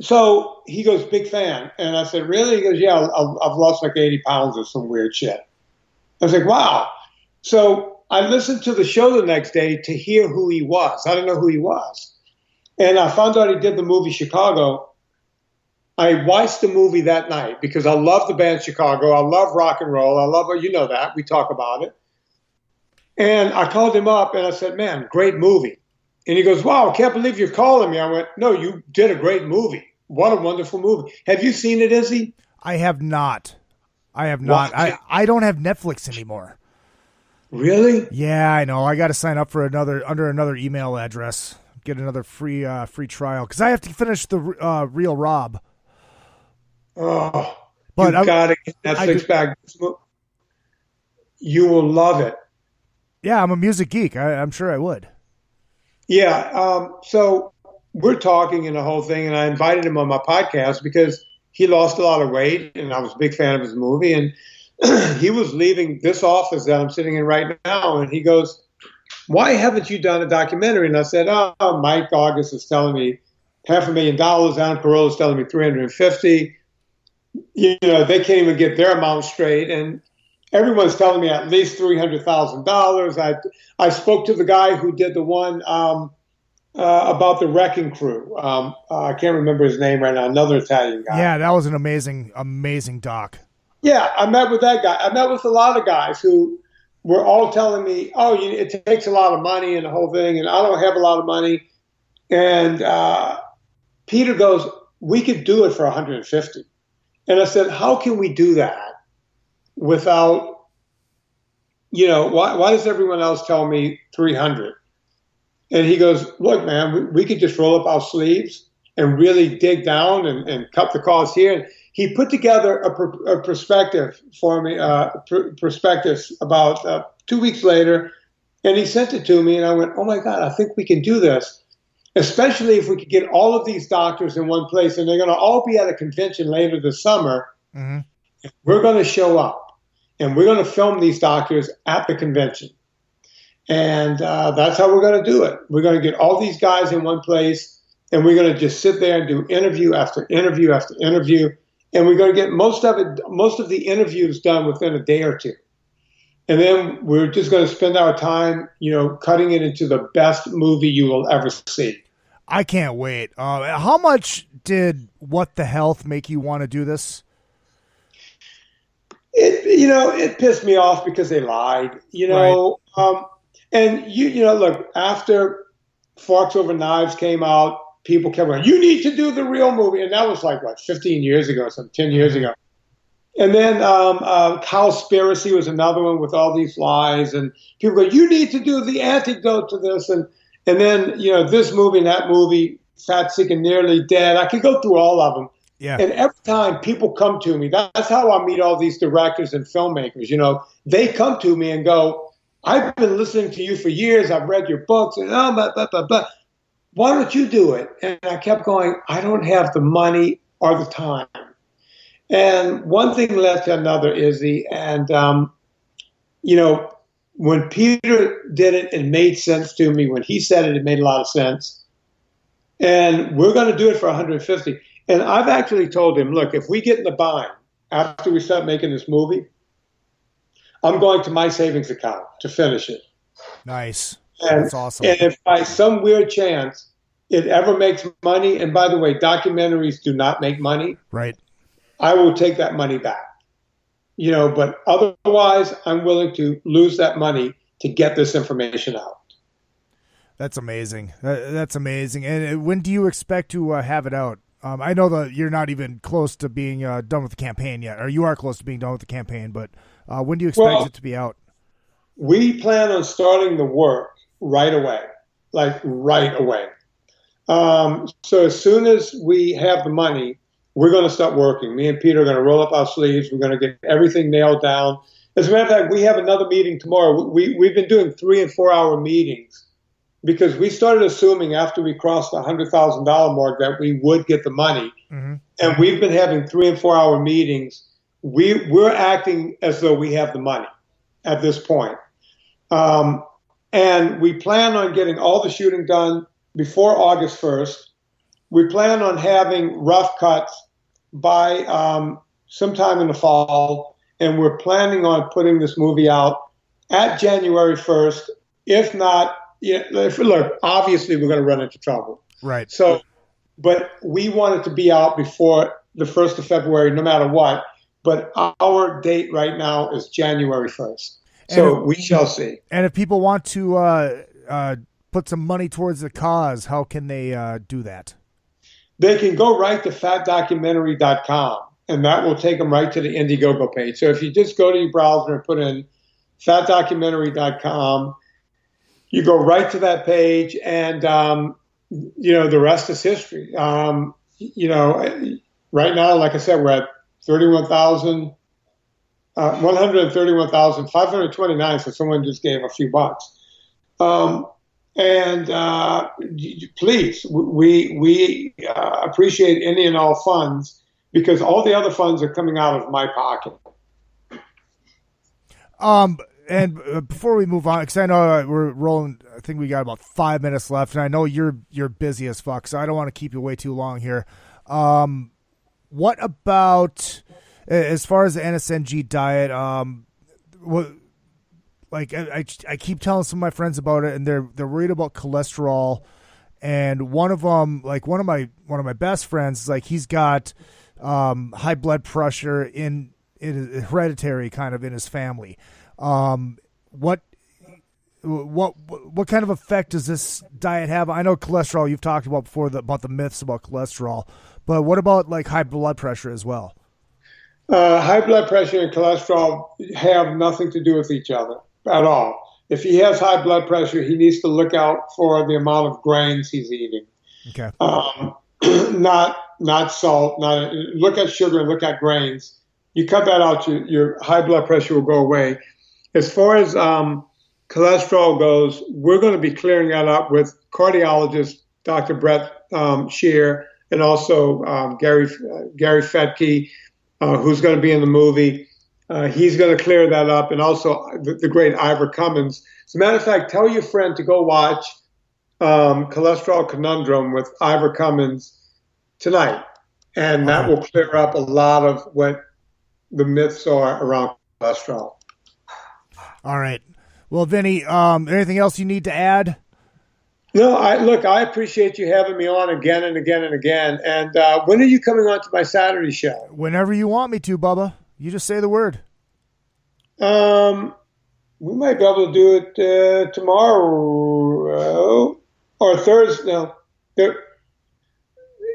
So he goes, "Big fan." And I said, "Really?" He goes, "Yeah, I've lost like 80 pounds or some weird shit." I was like, wow. So I listened to the show the next day to hear who he was. I didn't know who he was. And I found out he did the movie Chicago. I watched the movie that night because I love the band Chicago. I love rock and roll. I love it. You know that. We talk about it. And I called him up and I said, "Man, great movie." And he goes, "Wow, I can't believe you're calling me." I went, "No, you did a great movie. What a wonderful movie." Have you seen it, Izzy? I have not. I don't have Netflix anymore. Really? Yeah, I know. I got to sign up for under another email address. Get another free trial because I have to finish the Real Rob. Oh, but you got to get Netflix back. You will love it. Yeah, I'm a music geek. I'm sure I would. Yeah. So we're talking in the whole thing, and I invited him on my podcast because he lost a lot of weight, and I was a big fan of his movie. And he was leaving this office that I'm sitting in right now, and he goes, "Why haven't you done a documentary?" And I said, "Oh, Mike August is telling me $500,000. Adam Carolla is telling me $350. You know, they can't even get their amount straight, and everyone's telling me at least $300,000. I spoke to the guy who did the one about the Wrecking Crew. I can't remember his name right now. Another Italian guy. Yeah, that was an amazing doc. Yeah, I met with that guy. I met with a lot of guys who were all telling me, "Oh, it takes a lot of money and the whole thing, and I don't have a lot of money." And Peter goes, "We could do it for $150." And I said, "How can we do that without, why does everyone else tell me 300?" And he goes, "Look, man, we could just roll up our sleeves and really dig down and cut the costs here." And he put together a perspective for me, prospectus about 2 weeks later, and he sent it to me, and I went, "Oh my God, I think we can do this, especially if we could get all of these doctors in one place, and they're going to all be at a convention later this summer. Mm-hmm. We're going to show up, and we're going to film these doctors at the convention. And that's how we're going to do it. We're going to get all these guys in one place, and we're going to just sit there and do interview after interview after interview. And we're going to get most of the interviews done within a day or two. And then we're just going to spend our time, cutting it into the best movie you will ever see." I can't wait. How much did What the Health make you want to do this? It pissed me off because they lied, Right. And look, after Forks Over Knives came out, people kept going, "You need to do the real movie." And that was like, 15 years ago, 10 years ago. And then Cowspiracy was another one with all these lies. And people go, "You need to do the antidote to this." And then, this movie and that movie, Fat, Sick, and Nearly Dead. I could go through all of them. Yeah. And every time people come to me, that's how I meet all these directors and filmmakers. They come to me and go, "I've been listening to you for years. I've read your books, and blah, blah, blah, blah. Why don't you do it?" And I kept going, "I don't have the money or the time." And one thing led to another, Izzy. And, when Peter did it, it made sense to me. When he said it, it made a lot of sense. And we're going to do it for $150. And I've actually told him, "Look, if we get in the bind after we start making this movie, I'm going to my savings account to finish it." Nice. And, that's awesome. And if by some weird chance it ever makes money, and by the way, documentaries do not make money. Right. I will take that money back. But otherwise, I'm willing to lose that money to get this information out. That's amazing. That's amazing. And when do you expect to have it out? I know that you're not even close to being done with the campaign yet, or you are close to being done with the campaign, but when do you expect it to be out? we plan on starting the work right away, like right away. So as soon as we have the money, we're going to start working. Me and Peter are going to roll up our sleeves. We're going to get everything nailed down. As a matter of fact, we have another meeting tomorrow. We've been doing 3 and 4 hour meetings because we started assuming after we crossed the $100,000 mark that we would get the money. Mm-hmm. And we've been having 3 and 4 hour meetings. We're acting as though we have the money at this point. And we plan on getting all the shooting done before August 1st. We plan on having rough cuts by sometime in the fall. And we're planning on putting this movie out at January 1st. If not, look, obviously we're going to run into trouble. Right. So, but we want it to be out before the 1st of February, no matter what. But our date right now is January 1st. So we shall see. And if people want to put some money towards the cause, how can they do that? They can go right to fatdocumentary.com, and that will take them right to the IndieGoGo page. So if you just go to your browser and put in fatdocumentary.com, you go right to that page, and the rest is history. Right now, like I said, we're at 131,529. So someone just gave a few bucks. Please, we appreciate any and all funds because all the other funds are coming out of my pocket. And before we move on, because I know we're rolling, I think we got about 5 minutes left, and I know you're busy as fuck, so I don't want to keep you way too long here. What about as far as the NSNG diet? I keep telling some of my friends about it, and they're worried about cholesterol. And one of them, like one of my best friends, is like he's got high blood pressure in hereditary kind of in his family. What kind of effect does this diet have? I know cholesterol you've talked about before about the myths about cholesterol, but what about like high blood pressure as well? High blood pressure and cholesterol have nothing to do with each other at all. If he has high blood pressure, he needs to look out for the amount of grains he's eating. Okay. Not salt. Look at sugar and look at grains. You cut that out, your high blood pressure will go away. As far as cholesterol goes, we're going to be clearing that up with cardiologist Dr. Brett Shear and also Gary Fetke, who's going to be in the movie. He's going to clear that up, and also the great Ivor Cummins. As a matter of fact, tell your friend to go watch Cholesterol Conundrum with Ivor Cummins tonight, and that will clear up a lot of what the myths are around cholesterol. All right. Well, Vinny, anything else you need to add? No, I appreciate you having me on again and again and again. And when are you coming on to my Saturday show? Whenever you want me to, Bubba. You just say the word. We might be able to do it tomorrow or Thursday. No.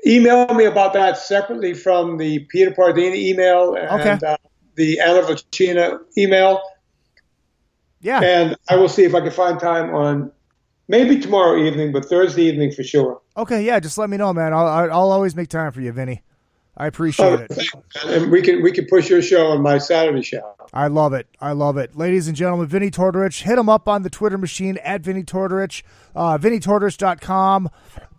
Email me about that separately from the Peter Pardini email and the Anna Vocina email. Yeah. And I will see if I can find time on maybe tomorrow evening, but Thursday evening for sure. Okay, yeah, just let me know, man. I'll always make time for you, Vinny. I appreciate it. And we can push your show on my Saturday show. I love it. Ladies and gentlemen, Vinnie Torotorich. Hit him up on the Twitter machine at Vinnie Torotorich. VinnieTorotorich.com.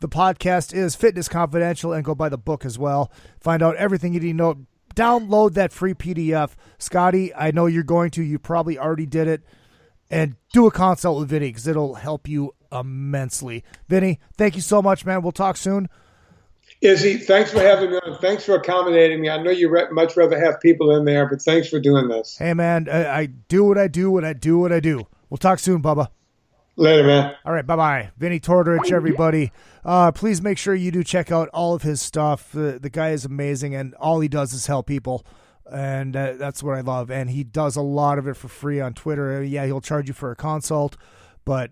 The podcast is Fitness Confidential, and go buy the book as well. Find out everything you need to know. Download that free PDF. Scotty, I know you're going to. You probably already did it. And do a consult with Vinny because it'll help you immensely. Vinny, thank you so much, man. We'll talk soon. Izzy, thanks for having me on. Thanks for accommodating me. I know you much rather have people in there, but thanks for doing this. Hey, man, I do what I do when I do what I do. We'll talk soon, Bubba. Later, man. All right, bye-bye. Vinnie Torotorich, everybody. Please make sure you do check out all of his stuff. The guy is amazing, and all he does is help people. And that's what I love. And he does a lot of it for free on Twitter. Yeah, he'll charge you for a consult, but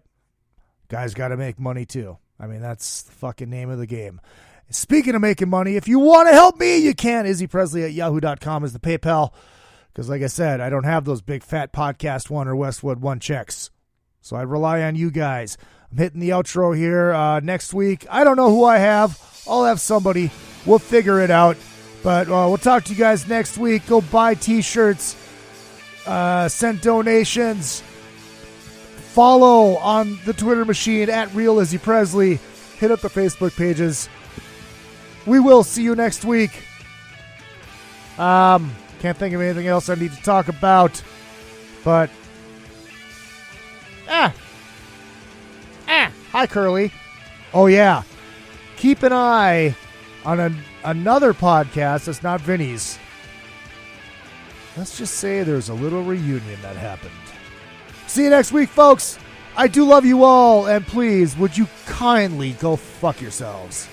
guys got to make money too. I mean, that's the fucking name of the game. Speaking of making money, if you want to help me, you can. Izzy Presley at yahoo.com is the PayPal. Because like I said, I don't have those big fat Podcast One or Westwood One checks. So I rely on you guys. I'm hitting the outro here next week. I don't know who I have. I'll have somebody. We'll figure it out. But we'll talk to you guys next week. Go buy T-shirts. Send donations. Follow on the Twitter machine at Real Izzy Presley. Hit up the Facebook pages. We will see you next week. Can't think of anything else I need to talk about. But hi, Curly. Oh, yeah. Keep an eye on another podcast that's not Vinny's. Let's just say there's a little reunion that happened. See you next week, folks. I do love you all, and please, would you kindly go fuck yourselves.